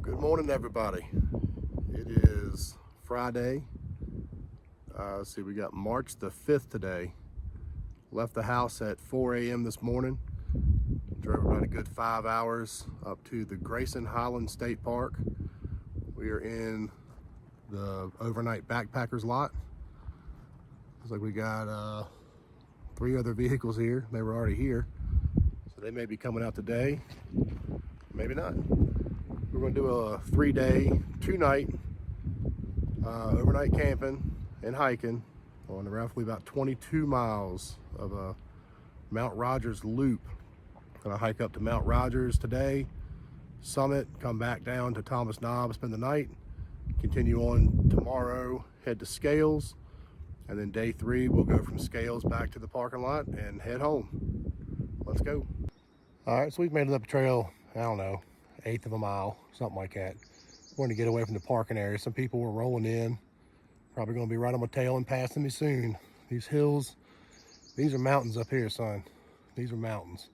Good morning, everybody. It is Friday. Let's see, we got March the 5th today. Left the house at 4 a.m. this morning. Drove about a good 5 hours up to the Grayson Highlands State Park. We are in the overnight backpackers lot. Looks like we got 3 other vehicles here. They were already here, so they may be coming out today, maybe not. We're going to do a 3-day, 2-night overnight camping and hiking on roughly about 22 miles of a Mount Rogers loop. Going to hike up to Mount Rogers today, summit, come back down to Thomas Knob, spend the night, continue on tomorrow, head to Scales, and then day 3 we'll go from Scales back to the parking lot and head home. Let's go. All right, so we've made it up a trail, I don't know, 1/8 of a mile, something like that. Wanted to get away from the parking area. Some people were rolling in, probably going to be right on my tail and passing me soon. These hills, these are mountains up here, son. These are mountains.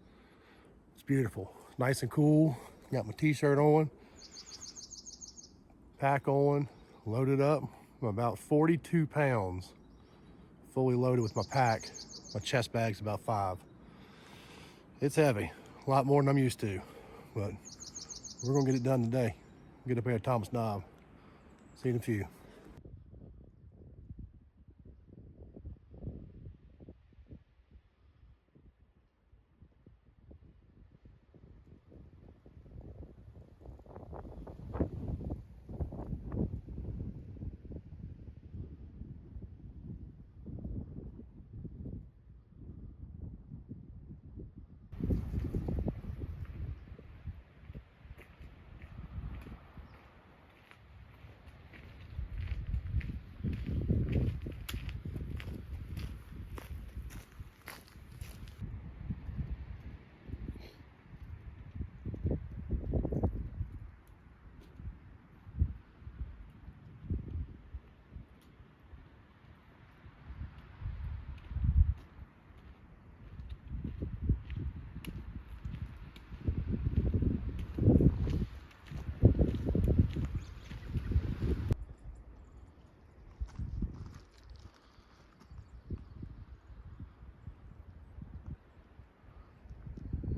It's beautiful, nice and cool. Got my t-shirt on, pack on, loaded up. I'm about 42 pounds, fully loaded with my pack. My chest bag's about 5. It's heavy, a lot more than I'm used to, but we're gonna get it done today. Get up here at Thomas Knob. See you in a few.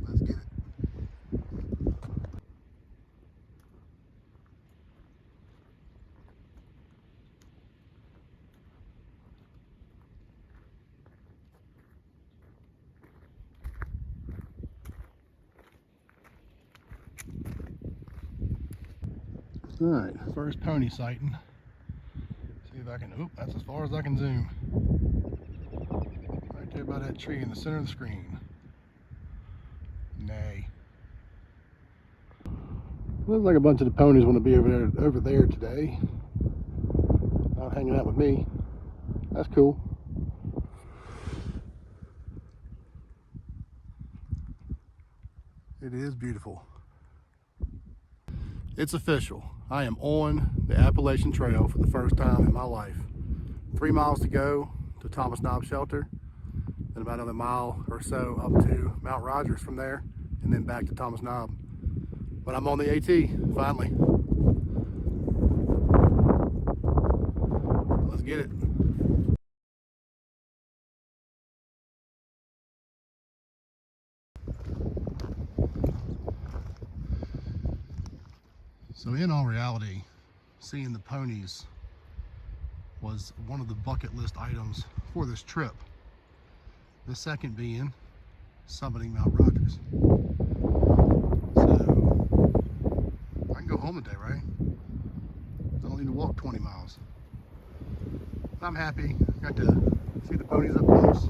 Let's get it. All right, first pony sighting. See if I can, oop, that's as far as I can zoom. Right there by that tree in the center of the screen. Nay. Looks like a bunch of the ponies want to be over there today. Not hanging out with me. That's cool. It is beautiful. It's official. I am on the Appalachian Trail for the first time in my life. 3 miles to go to Thomas Knob Shelter, and about another mile or so up to Mount Rogers from there, and then back to Thomas Knob. But I'm on the AT, finally. Let's get it. So in all reality, seeing the ponies was one of the bucket list items for this trip. The second being summiting Mount Rogers. So I can go home today, right? I don't need to walk 20 miles. I'm happy. Got to see the ponies up close.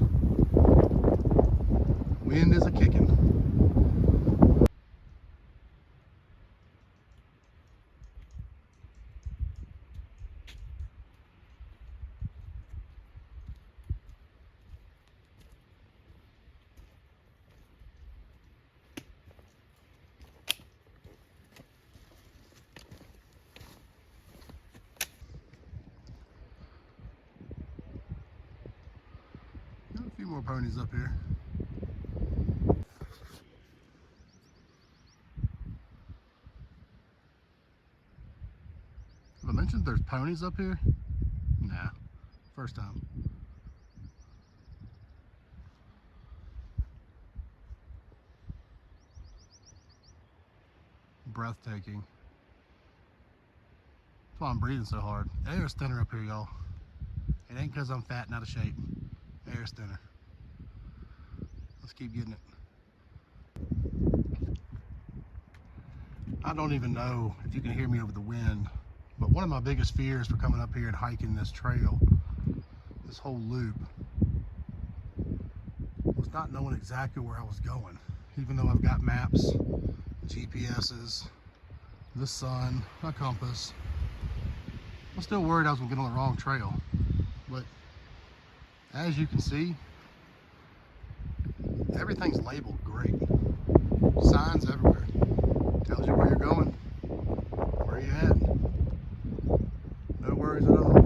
Wind is a kicking. Got a few more ponies up here. Have I mentioned there's ponies up here? Nah, first time. Breathtaking. That's why I'm breathing so hard. Air's thinner up here, y'all. It ain't because I'm fat and out of shape. Air's thinner. Let's keep getting it. I don't even know if you can hear me over the wind, but one of my biggest fears for coming up here and hiking this trail, this whole loop, was not knowing exactly where I was going. Even though I've got maps, GPSs, the sun, a compass, I'm still worried I was gonna get on the wrong trail. But as you can see, everything's labeled great. Signs everywhere. Tells you where you're going, where you at. No worries at all.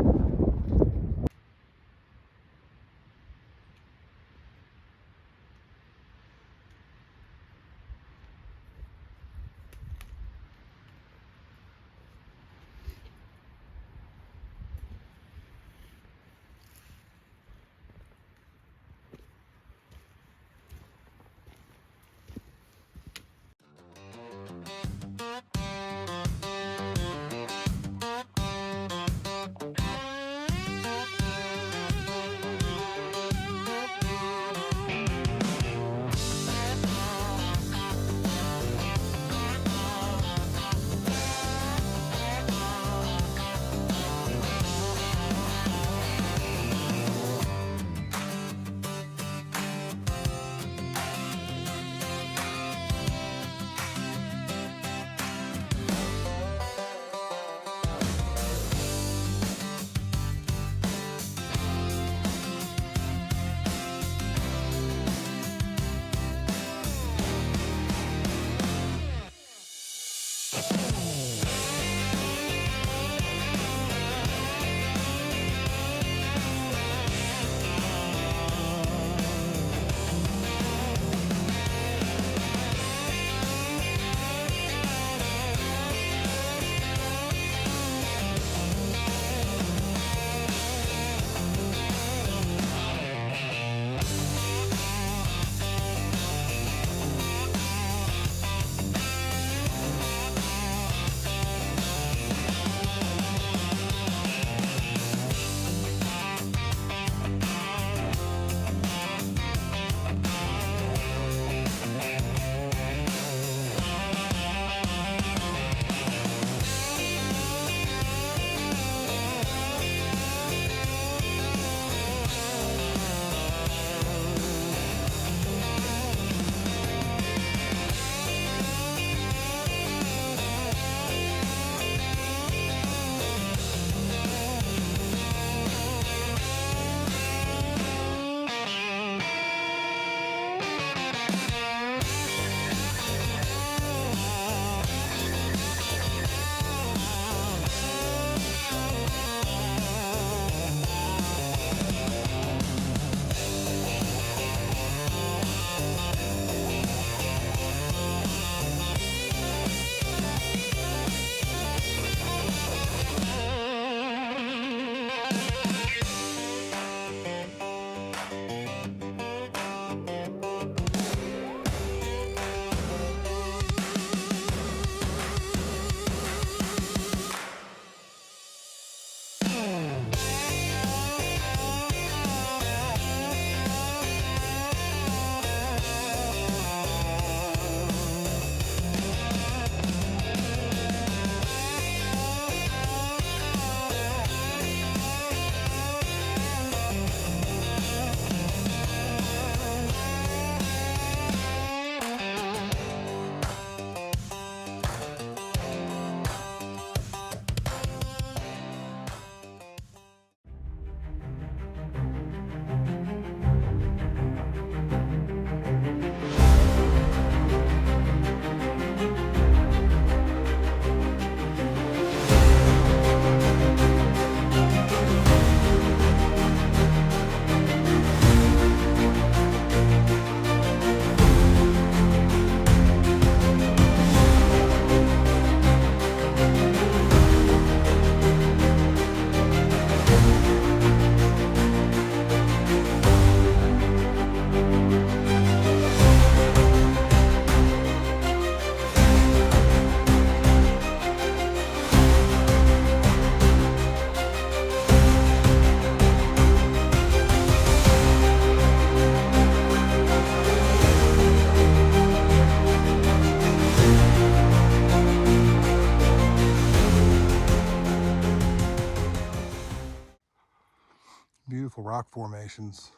rock formations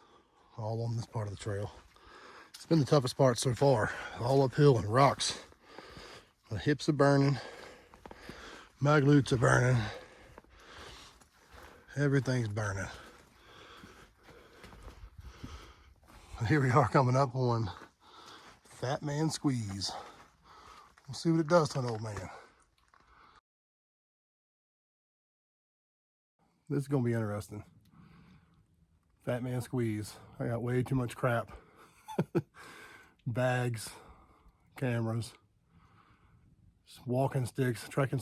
all on this part of the trail. It's been the toughest part so far, all uphill and rocks. My hips are burning, my glutes are burning, everything's burning. Here we are coming up on Fat Man Squeeze. We'll see what it does to an old man. This is gonna be interesting. Fat Man Squeeze. I got way too much crap. Bags, cameras, walking sticks, trekking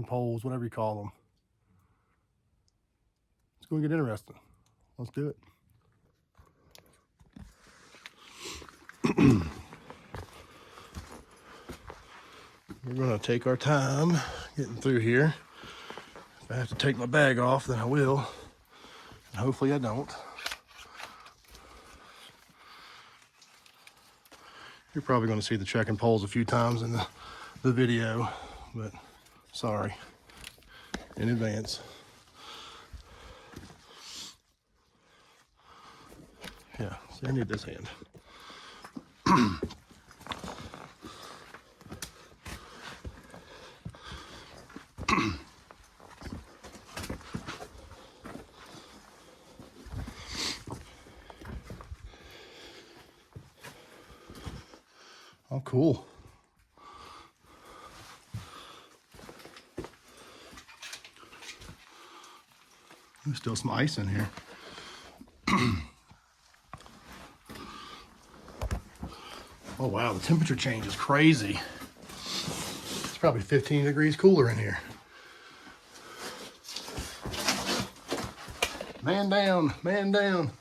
poles, whatever you call them. It's gonna get interesting. Let's do it. We're gonna take our time getting through here. If I have to take my bag off, then I will. And hopefully I don't. You're probably gonna see the trekking poles a few times in the video, but sorry in advance. Yeah, so I need this hand. Oh, cool. There's still some ice in here. Oh wow, the temperature change is crazy. It's probably 15 degrees cooler in here. Man down, man down.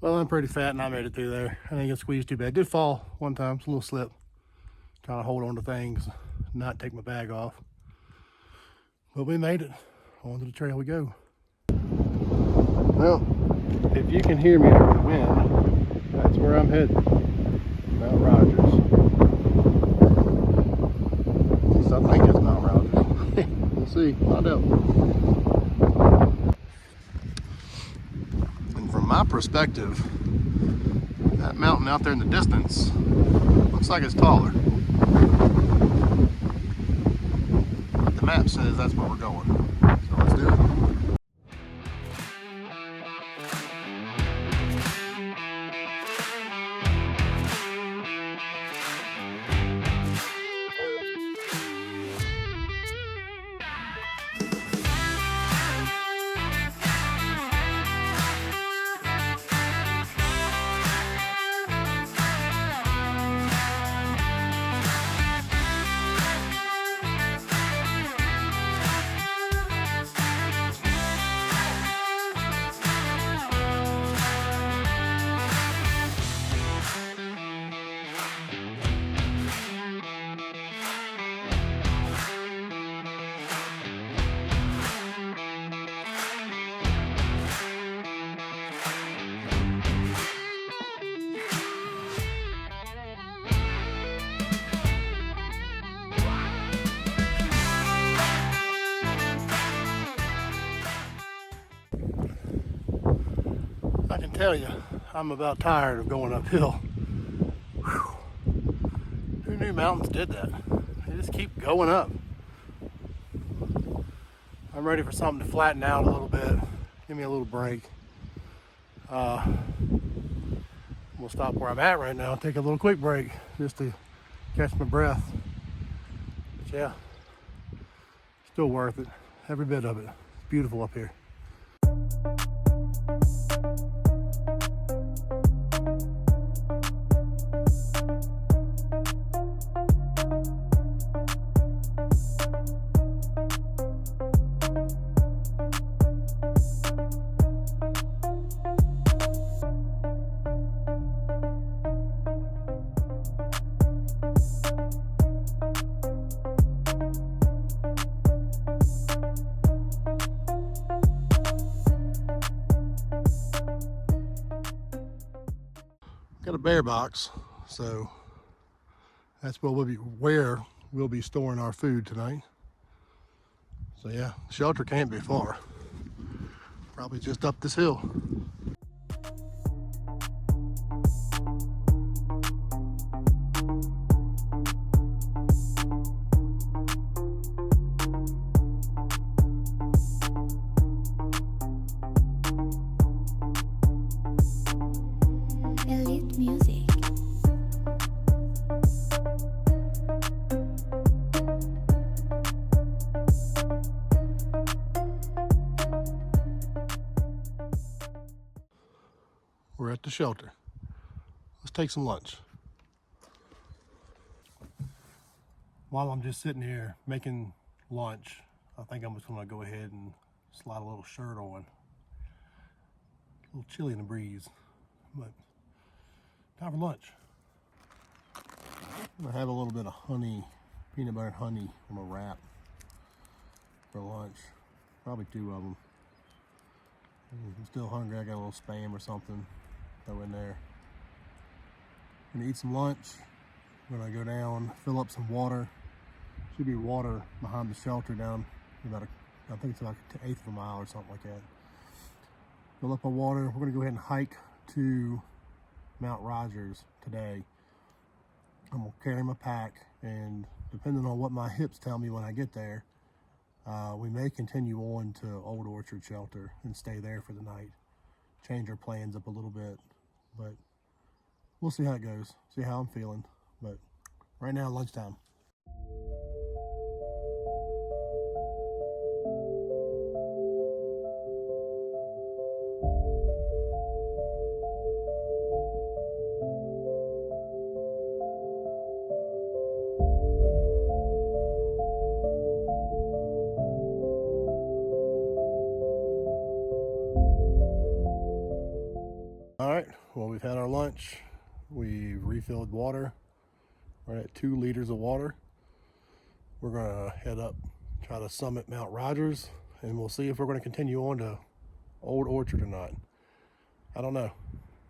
Well, I'm pretty fat and I made it through there. I didn't get squeezed too bad. I did fall one time, it's a little slip. Trying to hold on to things, not take my bag off. But we made it. Onto the trail we go. Well, if you can hear me over the wind, that's where I'm headed. Mount Rogers. At least I think it's Mount Rogers. We'll see, find out. From my perspective, that mountain out there in the distance looks like it's taller. But the map says that's where we're going. So let's do it. I can tell you, I'm about tired of going uphill. Whew. Who knew mountains did that? They just keep going up. I'm ready for something to flatten out a little bit. Give me a little break. We'll stop where I'm at right now, take a little quick break just to catch my breath. But yeah, still worth it. Every bit of it. It's beautiful up here. Got a bear box, so that's where we'll be storing our food tonight. So yeah, shelter can't be far. Probably just up this hill. Elite music. We're at the shelter. Let's take some lunch. While I'm just sitting here making lunch, I think I'm just gonna go ahead and slide a little shirt on. A little chilly in the breeze, but time for lunch. I'm gonna have a little bit of honey, peanut butter and honey on a wrap for lunch. Probably 2 of them. I'm still hungry. I got a little Spam or something. Throw in there. I'm gonna eat some lunch. I'm gonna go down, fill up some water. Should be water behind the shelter down about I think it's like an 1/8 of a mile or something like that. Fill up our water. We're gonna go ahead and hike to Mount Rogers today. I'm gonna carry my pack, and depending on what my hips tell me when I get there, we may continue on to Old Orchard Shelter and stay there for the night. Change our plans up a little bit, but we'll see how it goes, see how I'm feeling. But right now, lunchtime. All right, well, we've had our lunch. We've refilled water. We're at 2 liters of water. We're gonna head up, try to summit Mount Rogers, and we'll see if we're gonna continue on to Old Orchard or not. I don't know.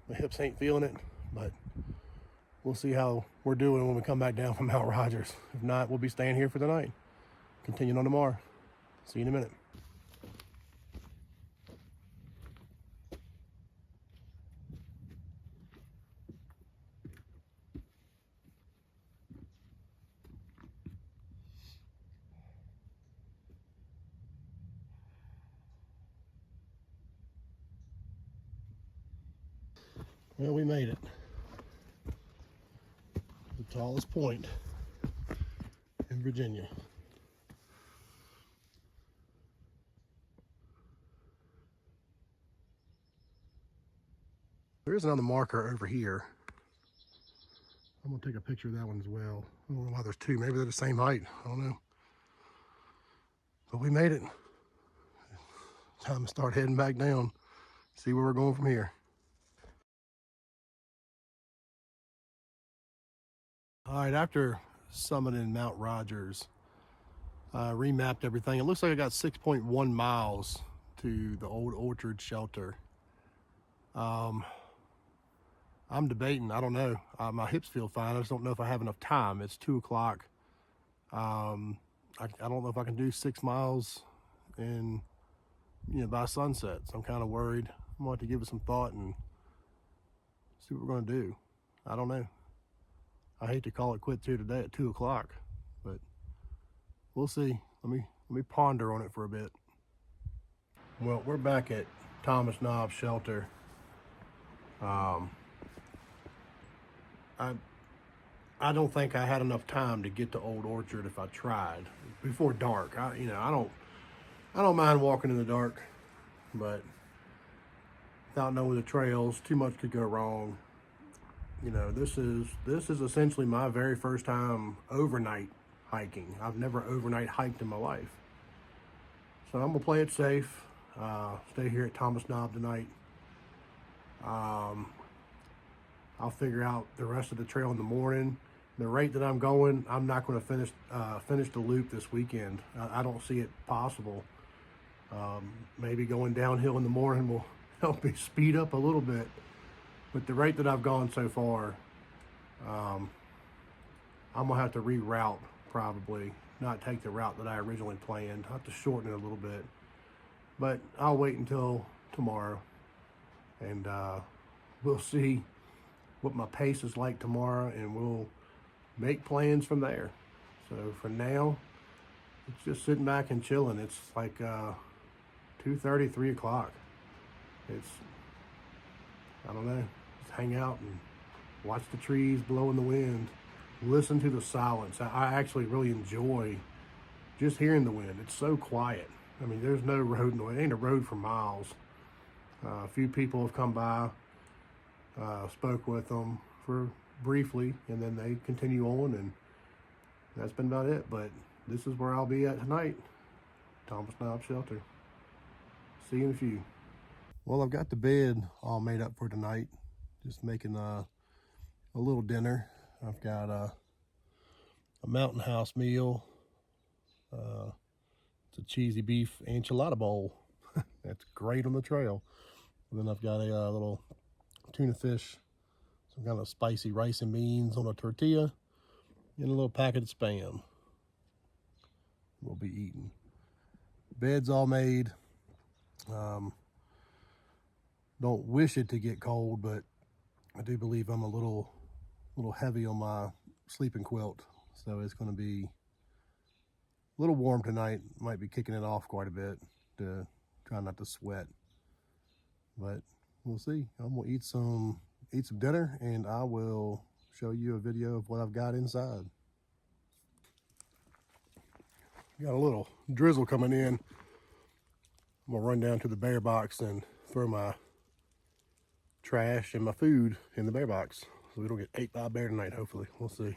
My hips ain't feeling it, but we'll see how we're doing when we come back down from Mount Rogers. If not, we'll be staying here for the night. Continuing on tomorrow. See you in a minute. Well, we made it. The tallest point in Virginia. There is another marker over here. I'm gonna take a picture of that one as well. I don't know why there's 2. Maybe they're the same height. I don't know. But we made it. Time to start heading back down. See where we're going from here. All right, after summiting Mount Rogers, I remapped everything. It looks like I got 6.1 miles to the Old Orchard Shelter. I'm debating, I don't know. My hips feel fine. I just don't know if I have enough time. It's 2 o'clock. I don't know if I can do 6 miles in, by sunset. So I'm kind of worried. I'm going to have to give it some thought and see what we're going to do. I don't know. I hate to call it quits here today at 2 o'clock, but we'll see. Let me ponder on it for a bit. Well, we're back at Thomas Knob's shelter. I don't think I had enough time to get to Old Orchard if I tried before dark. I don't mind walking in the dark, but without knowing the trails, too much could go wrong. This is essentially my very first time overnight hiking. I've never overnight hiked in my life. So I'm gonna play it safe, stay here at Thomas Knob tonight. I'll figure out the rest of the trail in the morning. The rate that I'm going, I'm not going to finish the loop this weekend. I don't see it possible. Maybe going downhill in the morning will help me speed up a little bit. With the rate that I've gone so far, I'm gonna have to reroute probably, not take the route that I originally planned. I'll have to shorten it a little bit, but I'll wait until tomorrow, and we'll see what my pace is like tomorrow, and we'll make plans from there. So for now, it's just sitting back and chilling. It's like 2:30, 3 o'clock. It's, I don't know, just hang out and watch the trees blow in the wind, listen to the silence. I actually really enjoy just hearing the wind. It's so quiet. I mean, there's no road noise. It ain't a road for miles. A few people have come by, spoke with them for briefly, and then they continue on, and that's been about it. But this is where I'll be at tonight, Thomas Knob Shelter. See you in a few. Well, I've got the bed all made up for tonight. Just making a little dinner. I've got a Mountain House meal. It's a cheesy beef enchilada bowl. That's great on the trail. And then I've got a little tuna fish, some kind of spicy rice and beans on a tortilla, and a little packet of Spam. We'll be eating. Bed's all made. Don't wish it to get cold, but I do believe I'm a little heavy on my sleeping quilt, so it's going to be a little warm tonight. Might be kicking it off quite a bit to try not to sweat, but we'll see. I'm gonna eat some dinner, and I will show you a video of what I've got inside. Got a little drizzle coming in. I'm gonna run down to the bear box and throw my trash and my food in the bear box so we don't get ate by a bear tonight. Hopefully, we'll see.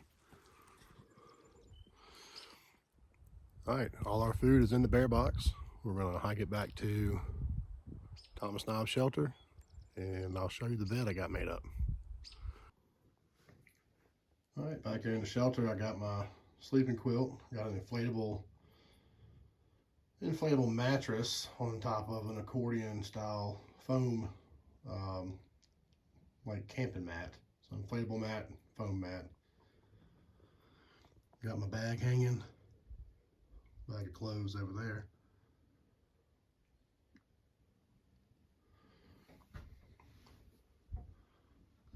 All right, all our food is in the bear box. We're gonna hike it back to Thomas Knob Shelter, and I'll show you the bed I got made up. All right, back here in the shelter, I got my sleeping quilt. Got an inflatable mattress on top of an accordion style foam, like camping mat. So inflatable mat, foam mat. Got my bag hanging, bag of clothes over there.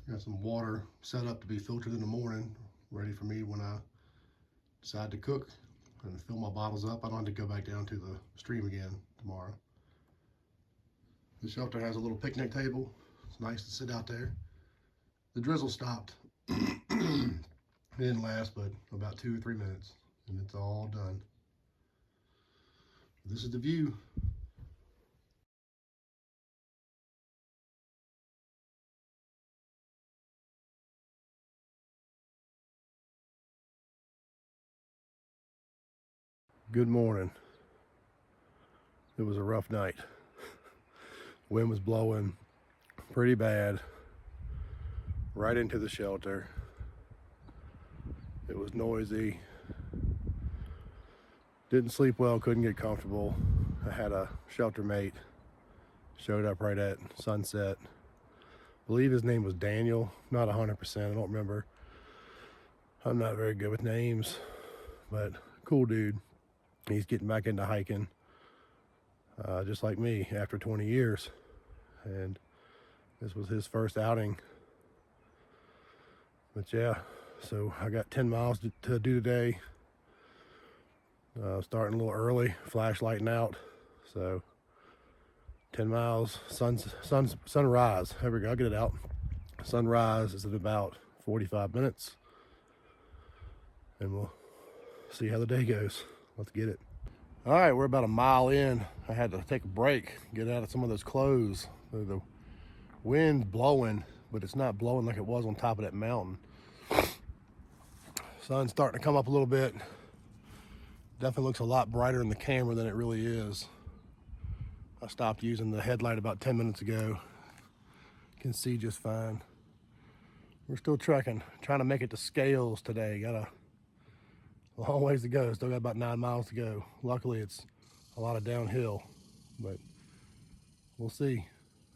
Got some water set up to be filtered in the morning, ready for me when I decide to cook and fill my bottles up. I don't have to go back down to the stream again tomorrow. The shelter has a little picnic table. It's nice to sit out there. The drizzle stopped. It didn't last but about 2 or 3 minutes, and it's all done. This is the view. Good morning. It was a rough night. Wind was blowing pretty bad right into the shelter. It was noisy. Didn't sleep well, couldn't get comfortable. I had a shelter mate, showed up right at sunset. I believe his name was Daniel, not 100%, I don't remember. I'm not very good with names, but cool dude. He's getting back into hiking, just like me, after 20 years. And this was his first outing. But yeah, so I got 10 miles to do today. Starting a little early, flashlighting out. So 10 miles, sunrise. There we go, I'll get it out. Sunrise is in about 45 minutes. And we'll see how the day goes. Let's get it. All right, we're about a mile in. I had to take a break, get out of some of those clothes. The wind's blowing, but it's not blowing like it was on top of that mountain. Sun's starting to come up a little bit. Definitely looks a lot brighter in the camera than it really is. I stopped using the headlight about 10 minutes ago. Can see just fine. We're still trekking, trying to make it to Scales today. Got a long ways to go. Still got about 9 miles to go. Luckily, it's a lot of downhill, but we'll see.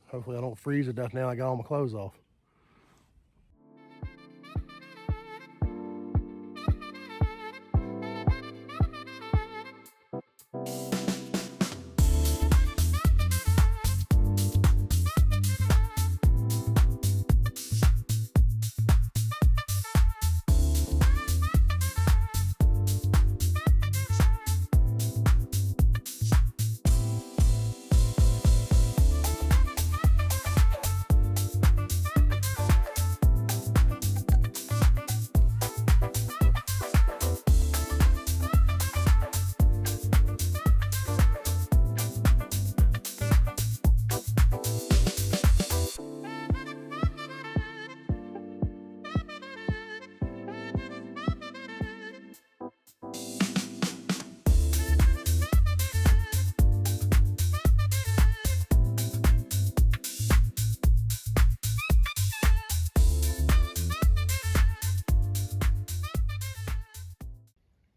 Hopefully I don't freeze to death now I got all my clothes off.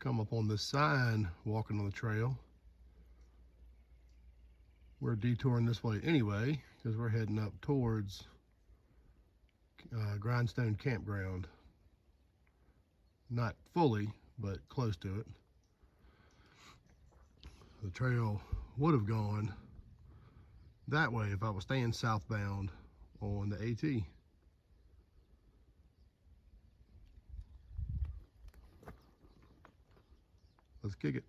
come up on this sign walking on the trail. We're detouring this way anyway because we're heading up towards Grindstone Campground. Not fully, but close to it. The trail would have gone that way if I was staying southbound on the AT. Let's kick it.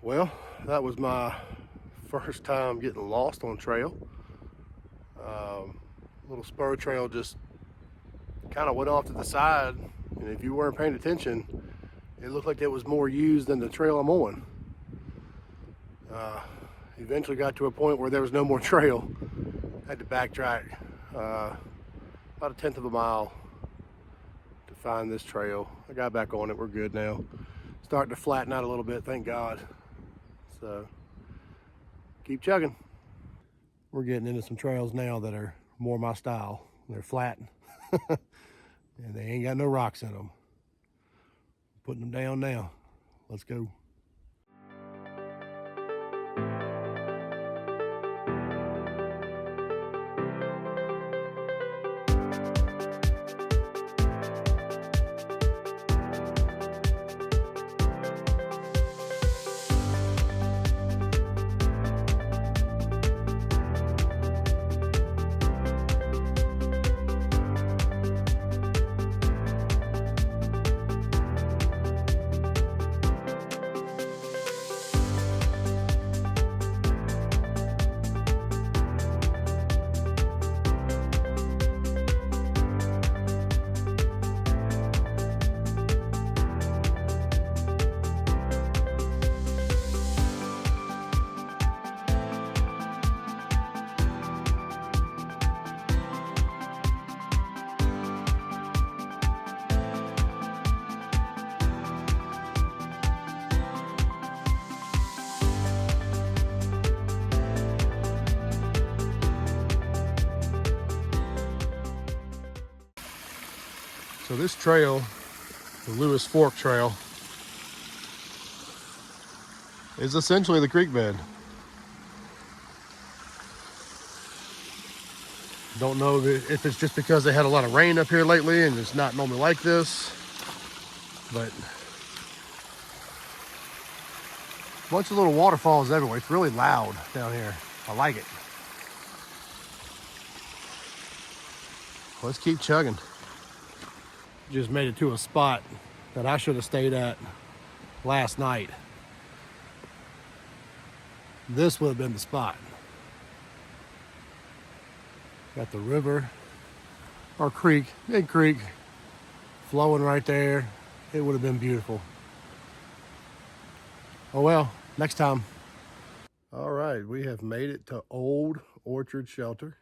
Well, that was my first time getting lost on trail. Little spur trail just kind of went off to the side, and if you weren't paying attention, it looked like it was more used than the trail I'm on. Eventually got to a point where there was no more trail. Had to backtrack about 1/10 of a mile to find this trail. I got back on it, we're good now. Starting to flatten out a little bit, thank God. So keep chugging. We're getting into some trails now that are more my style. They're flat and they ain't got no rocks in them. Putting them down now. Let's go. So this trail, the Lewis Fork Trail, is essentially the creek bed. Don't know if it's just because they had a lot of rain up here lately and it's not normally like this, but a bunch of little waterfalls everywhere. It's really loud down here. I like it. Let's keep chugging. Just made it to a spot that I should have stayed at last night. This would have been the spot. Got the river, or creek, big creek, flowing right there. It would have been beautiful. Oh well, next time. All right, we have made it to Old Orchard Shelter.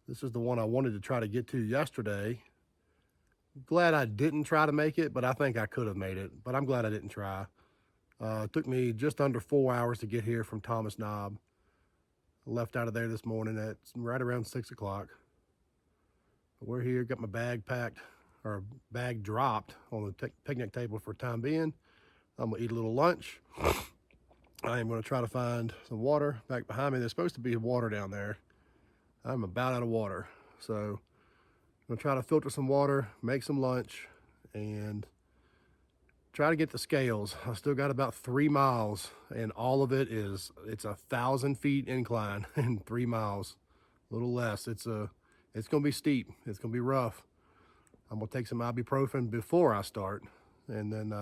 This is the one I wanted to try to get to yesterday. Glad I didn't try to make it, but I think I could have made it, but I'm glad I didn't try. It took me just under 4 hours to get here from Thomas Knob. I left out of there this morning at right around 6 o'clock. We're here, got my bag packed, or bag dropped on the picnic table for the time being. I'm gonna eat a little lunch. I am gonna try to find some water back behind me. There's supposed to be water down there. I'm about out of water, so gonna try to filter some water, make some lunch, and try to get the scales. I still got about 3 miles, and all of it's 1,000 feet incline in 3 miles, a little less. It's gonna be steep. It's gonna be rough. I'm gonna take some ibuprofen before I start, and then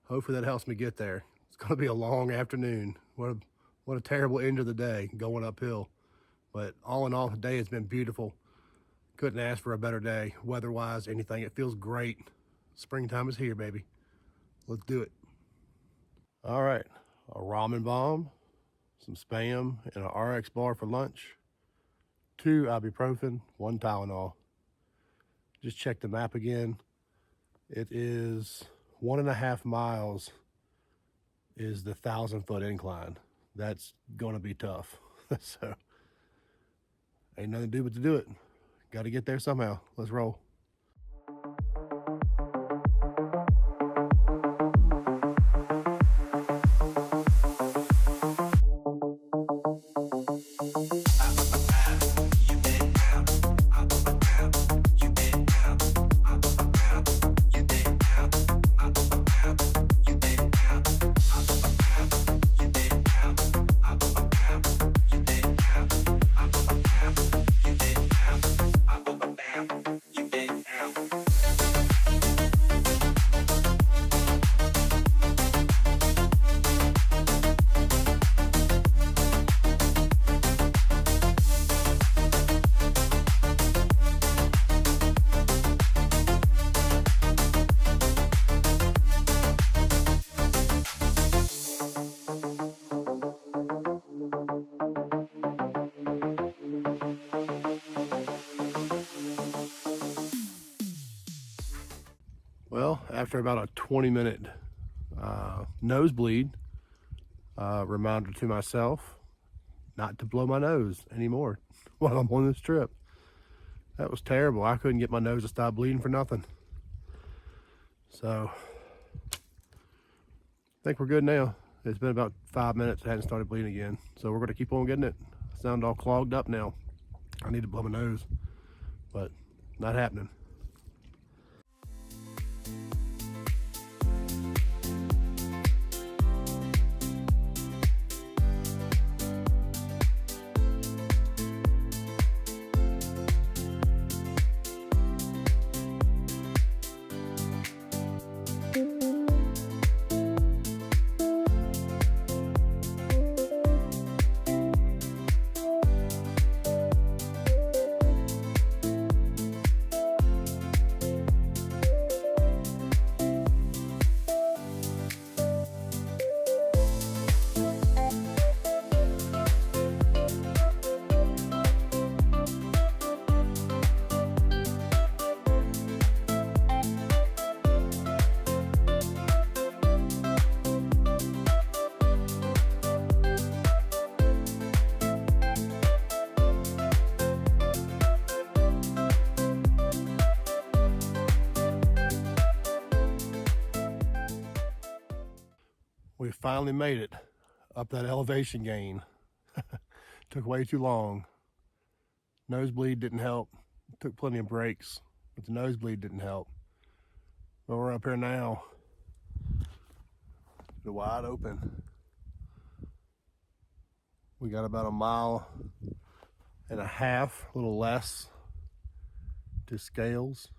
hopefully that helps me get there. It's gonna be a long afternoon. What a terrible end of the day going uphill. But all in all, today has been beautiful. Couldn't ask for a better day, weather-wise, anything. It feels great. Springtime is here, baby. Let's do it. All right, a ramen bomb, some Spam, and an RX bar for lunch. 2 ibuprofen, 1 Tylenol. Just check the map again. It is 1.5 miles is the 1,000-foot incline. That's gonna be tough. So ain't nothing to do but to do it. Got to get there somehow. Let's roll. Well, after about a 20-minute nosebleed, reminder to myself not to blow my nose anymore while I'm on this trip. That was terrible. I couldn't get my nose to stop bleeding for nothing. So I think we're good now. It's been about 5 minutes. It hasn't started bleeding again. So we're going to keep on getting it. I sound all clogged up now. I need to blow my nose, but not happening. We finally made it up that elevation gain. Took way too long. Nosebleed didn't help. Took plenty of breaks, but the nosebleed didn't help. But we're up here now. It's wide open. We got about 1.5 miles, a little less, to Scales,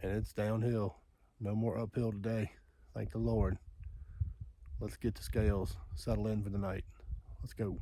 and it's downhill. No more uphill today, thank the Lord. Let's get to Scales, settle in for the night. Let's go.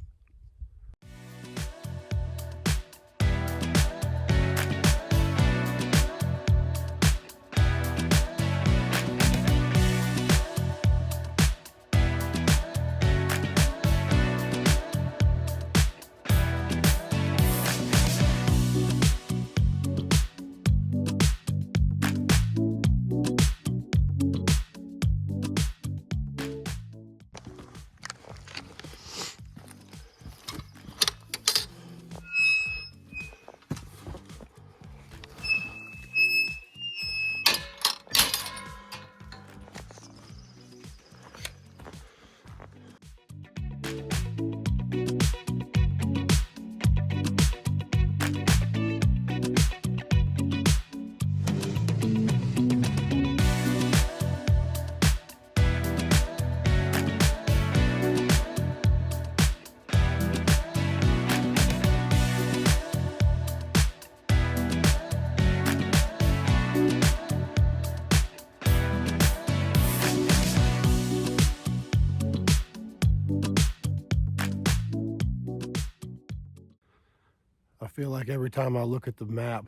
I feel like every time I look at the map,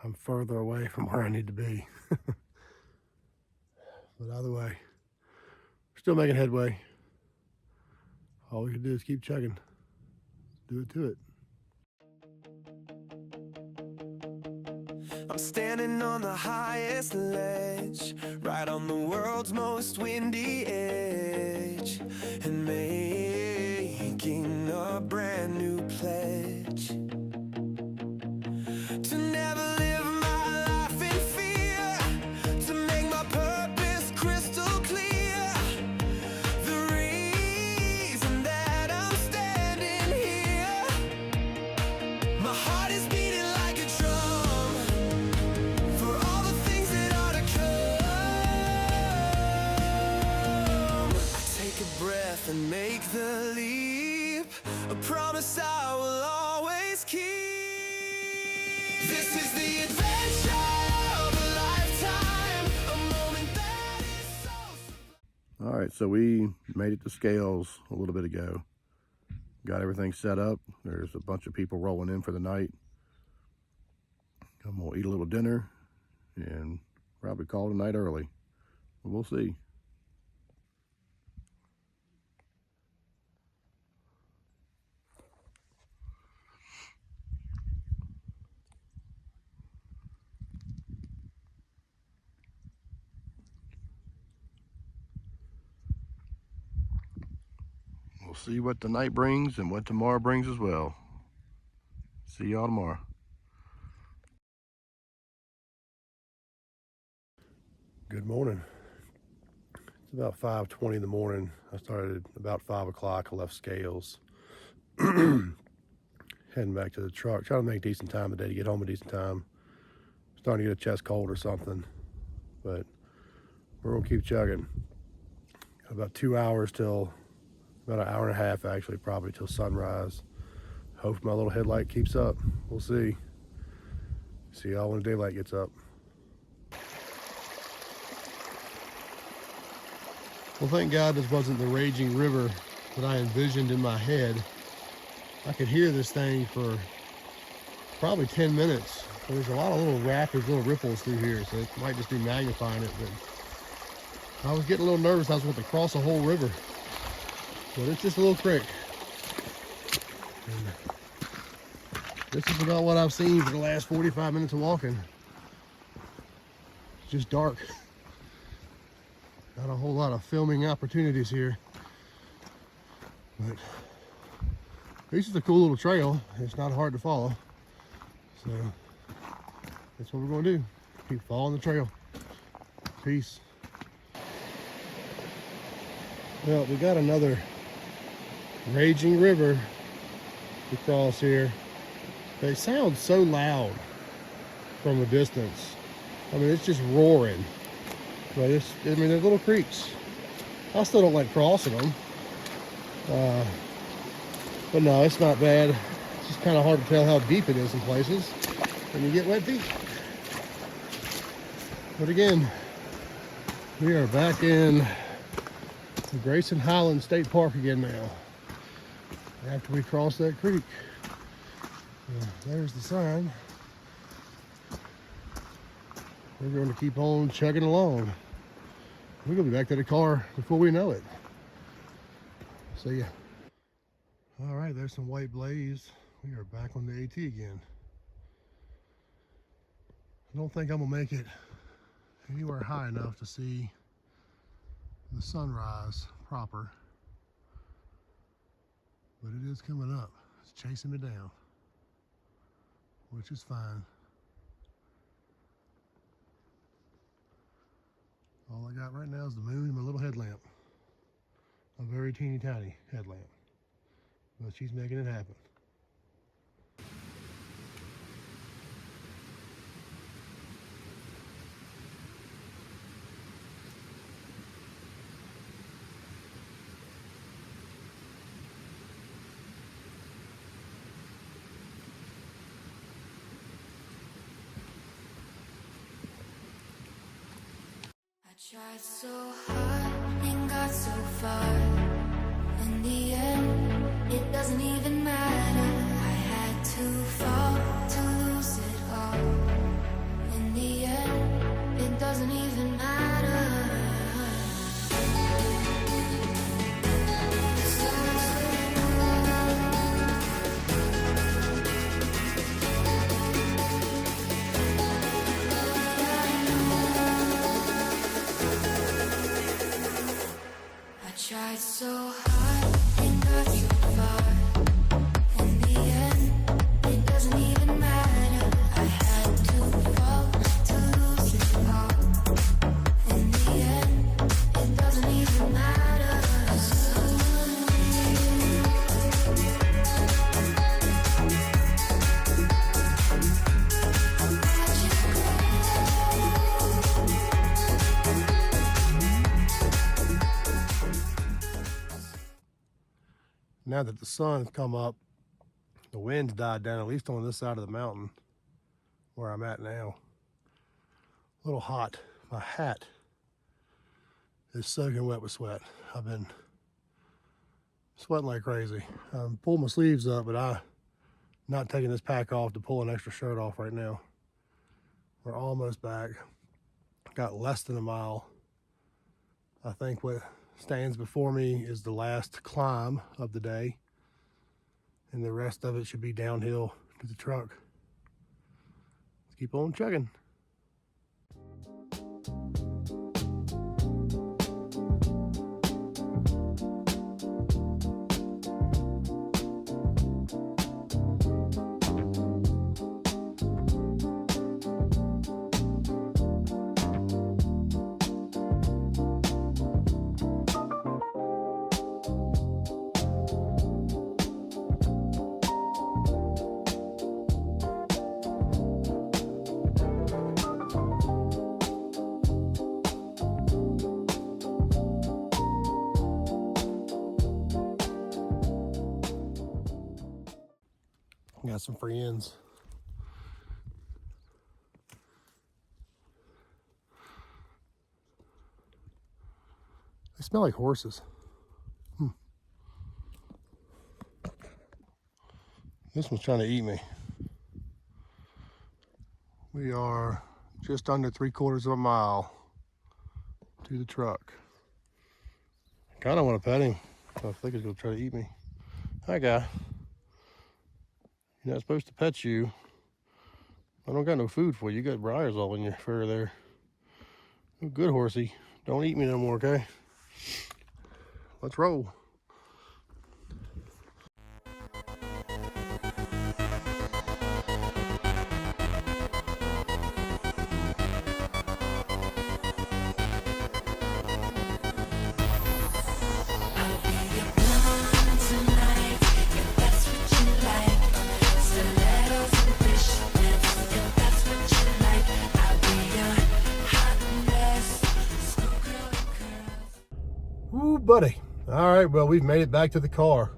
I'm further away from where I need to be. But either way, we're still making headway. All we can do is keep chugging. Do it to it. I'm standing on the highest ledge, right on the world's most windy edge, and making a brand new pledge to never live my life in fear, to make my purpose crystal clear. The reason that I'm standing here, my heart is beating like a drum for all the things that are to come. I take a breath and make the leap, a promise I will always keep. This is the adventure of a lifetime, a moment that is so sublime. All right, so we made it to Scales a little bit ago. Got everything set up. There's a bunch of people rolling in for the night. I'm gonna eat a little dinner and probably call tonight early. But we'll see. We'll see what the night brings and what tomorrow brings as well. See y'all tomorrow. Good morning. It's about 5:20 in the morning. I started about 5 o'clock. I left Scales. Heading back to the truck. Trying to make decent time today to get home a decent time. Starting to get a chest cold or something. But we're going to keep chugging. Got about 2 hours till, about an hour and a half actually, probably till sunrise. Hope my little headlight keeps up. We'll see. See y'all when the daylight gets up. Well, thank God this wasn't the raging river that I envisioned in my head. I could hear this thing for probably 10 minutes. There's a lot of little rapids, little ripples through here, so it might just be magnifying it. But I was getting a little nervous. I was going to cross a whole river. But it's just a little creek. And this is about what I've seen for the last 45 minutes of walking. It's just dark. Not a whole lot of filming opportunities here. But this is a cool little trail. It's not hard to follow. So that's what we're going to do. Keep following the trail. Peace. Well, we got another raging river to cross here. They sound so loud from a distance. I mean, it's just roaring. But I mean, they're little creeks. I still don't like crossing them. But no, it's not bad. It's just kind of hard to tell how deep it is in places when you get wet feet. But again, we are back in the Grayson Highlands State Park again now. After we cross that creek. There's the sign. We're going to keep on chugging along. We're going to be back to the car before we know it. See ya. All right, there's some white blaze. We are back on the AT again. I don't think I'm going to make it anywhere high enough to see the sunrise proper. But it is coming up. It's chasing me down, which is fine. All I got right now is the moon and my little headlamp. A very teeny tiny headlamp. But she's making it happen. Tried so hard and got so far. In the end, it doesn't even matter. I had now that the sun has come up, the wind's died down, at least on this side of the mountain where I'm at now. A little hot. My hat is soaking wet with sweat. I've been sweating like crazy. Pulled my sleeves up, but I'm not taking this pack off to pull an extra shirt off right now. We're almost back. Got less than a mile. I think what stands before me is the last climb of the day, and the rest of it should be downhill to the truck. Let's keep on chugging. Got some free ends. They smell like horses. This one's trying to eat me. We are just under 3/4 of a mile to the truck. I kind of want to pet him. I think he's going to try to eat me. Hi, guy. You're not supposed to pet you. I don't got no food for you. You got briars all in your fur there. Oh, good horsey. Don't eat me no more, okay? Let's roll. Ooh, buddy. All right, well, we've made it back to the car.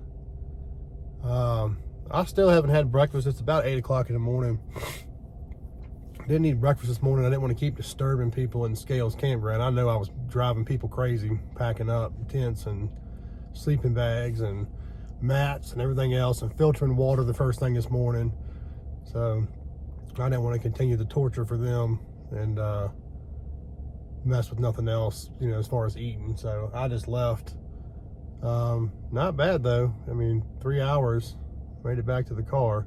I still haven't had breakfast. It's about 8 o'clock in the morning. Didn't eat breakfast this morning. I didn't want to keep disturbing people in Scales Campground. I know I was driving people crazy, packing up tents and sleeping bags and mats and everything else, and filtering water the first thing this morning. So I didn't want to continue the torture for them and mess with nothing else, you know, as far as eating. So I just left. Not bad though. I mean, 3 hours, made it back to the car.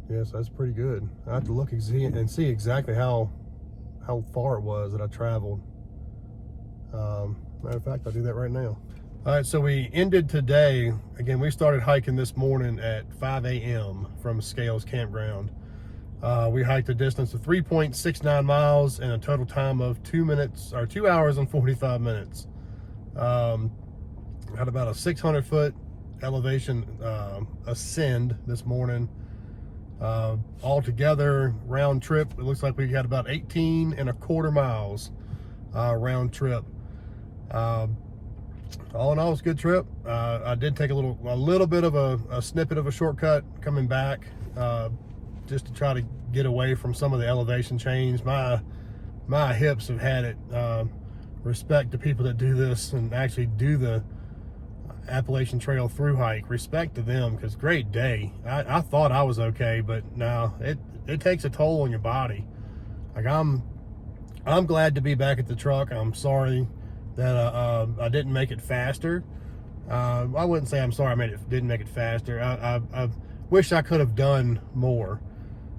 Yes, that's pretty good. I have to look and see exactly how far it was that I traveled. Matter of fact, I'll do that right now. All right, so we ended today. Again, we started hiking this morning at 5 a.m. from Scales Campground. We hiked a distance of 3.69 miles in a total time of 2 hours and 45 minutes. Had about a 600-foot elevation ascend this morning. Altogether, round trip, it looks like we had about 18.25 miles round trip. All in all, it's a good trip. I did take a little bit of a snippet of a shortcut coming back, just to try to get away from some of the elevation change. My hips have had it. Respect to people that do this and actually do the Appalachian Trail through hike. Respect to them, because great day. I thought I was okay, but no, it takes a toll on your body. Like I'm glad to be back at the truck. I'm sorry that I didn't make it faster. I wouldn't say I'm sorry didn't make it faster. I wish I could have done more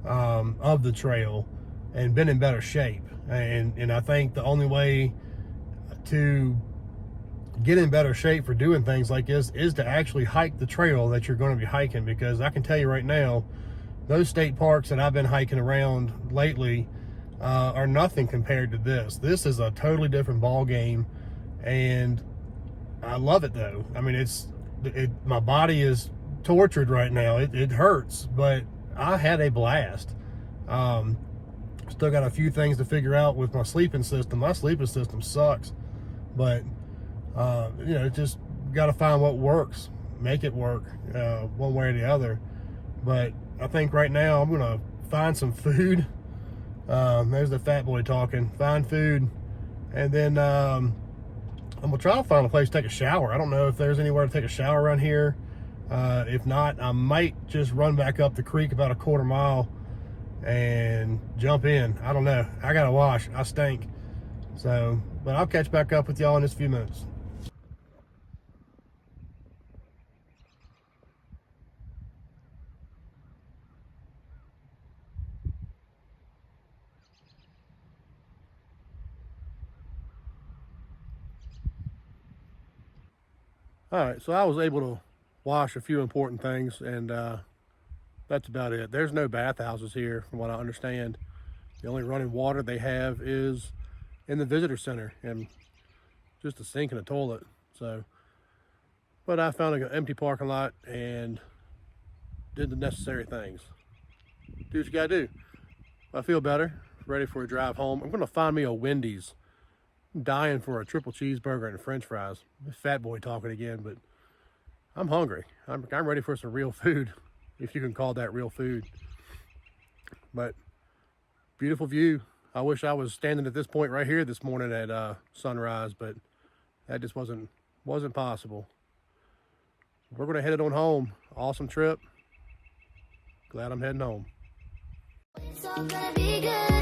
of the trail and been in better shape. And I think the only way to get in better shape for doing things like this is to actually hike the trail that you're going to be hiking, because I can tell you right now, those state parks that I've been hiking around lately are nothing compared to this. This is a totally different ball game, and I love it though. I mean, my body is tortured right now. It hurts, but I had a blast. Still got a few things to figure out with my sleeping system. My sleeping system sucks, but you know, just got to find what works, make it work one way or the other. But I think right now I'm gonna find some food. There's the fat boy talking. Find food, and then I'm gonna try to find a place to take a shower. I don't know if there's anywhere to take a shower around here. If not, I might just run back up the creek about a quarter mile and jump in. I don't know. I gotta wash. I stink. So, but I'll catch back up with y'all in just a few minutes. All right, so I was able to wash a few important things, and that's about it. There's no bathhouses here, from what I understand. The only running water they have is in the visitor center, and just a sink and a toilet. So, but I found an empty parking lot and did the necessary things. Do what you gotta do. I feel better, ready for a drive home. I'm gonna find me a Wendy's. I'm dying for a triple cheeseburger and French fries. Fat boy talking again, but I'm hungry. I'm ready for some real food, if you can call that real food. But beautiful view. I wish I was standing at this point right here this morning at sunrise, but that just wasn't possible. We're gonna head it on home. Awesome trip. Glad I'm heading home. It's all gonna be good.